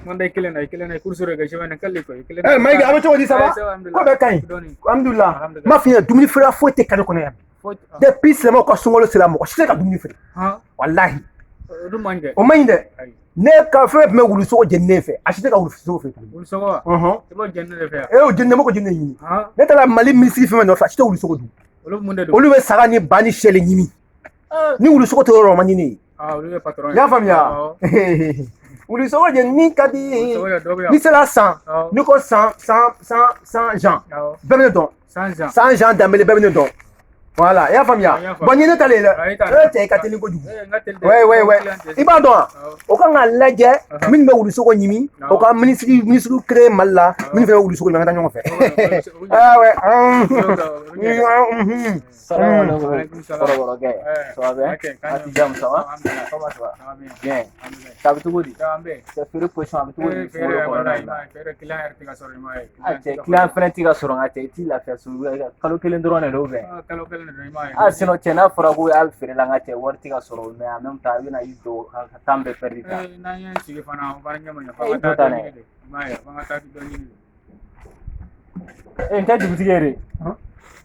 Manda kelen kurso re gashi wannan kalle ko kelen mai ga abato wadi sama ko be kai alhamdulillah ma fi dumuni fera fote kale ko ne depuis c'est moi ko songolo c'est la mo ko c'est ka dumuni fera wallahi o mande ne ka fe me wulu so jenne fe achite ka wulu so fe wulu so c'est bon jenne le fe o jenne mo ko jenne yini ne tala mali misiri fe no fa achite wulu so ko du olu be saga ni bani shele nyimi ni wulu so ko to ro mani ni olu be patron ya famia wulu so ko jenne kadi ni c'est la 100 ni ko 100 Jean bemne don 100 Jean damele bemne don voilà ya famia bon ni ne tale la te ka tele ko du ouais iba don o kan ga laje min be wulu so ko nyimi o kan ministre créer malla min fe wulu so ko ngata nyongo fe ah ouais salam alaikum salam ça va bien ati jam ça va comment ça va bien ça va tout godi ça fait position avec tout godi faire client ertiga soro mai client frentiga soro ngate ti la faire sur kalo kelen drone do be kalo kelen do mai sino tena fora ko al fere la ngate wartiga soro mais en même temps bina ido tambe perdita na yan sigi fana baranya manya fa ta ni mai fa ta do ni nta dugutigi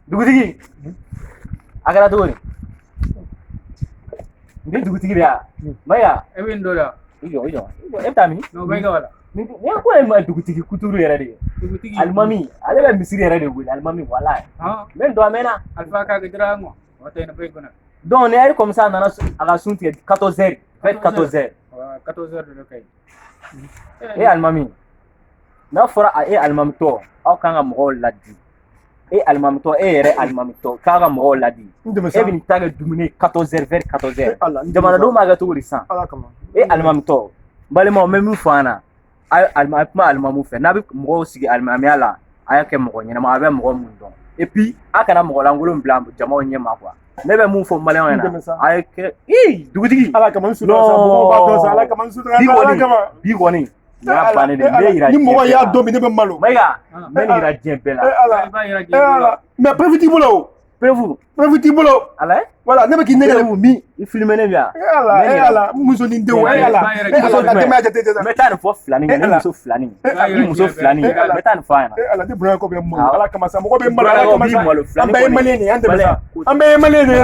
dugutigi agara do ni ndi dugutigi ya maya ebin do da iyo etami no bai ga wala ni ko ma dugutigi kuturu yara de dugutigi almami ale ba misiri yara de gol almami wala men do amena alfa ka gidra ngo wata na bai gona donc ne ay comme ça nana ala sunti 14h fait 14h 14h de kai almami na fora almami to aw kanga mo ladi almami to yere almami to kaga mo ladi bin taga dumine 14h vers 14h jamana do maga to risan almami to bale mo même fana almami fe na bi mo sigi almami ala ayake mo nyina ma be mo mun don et puis akana mo langolo mblam jama nyema quoi ne be mun fo malien na ayake dugutigi ala kaman su do sa mo ba do sa ala kaman su ala kaman bi goni ya bane de ne ira ni mo ya do mi ne be malo mega men ira jembela mais prévu bolo prévu bolo ala voilà ne be ki ne mi il filme ne bia ala muso ni de wa ala metan fo flani ne muso flani ni muso flani metan fa na ala de bro ko be mo ala kama sa mo ko be malo ala kama sa ambe ambe malene ande sa ambe malene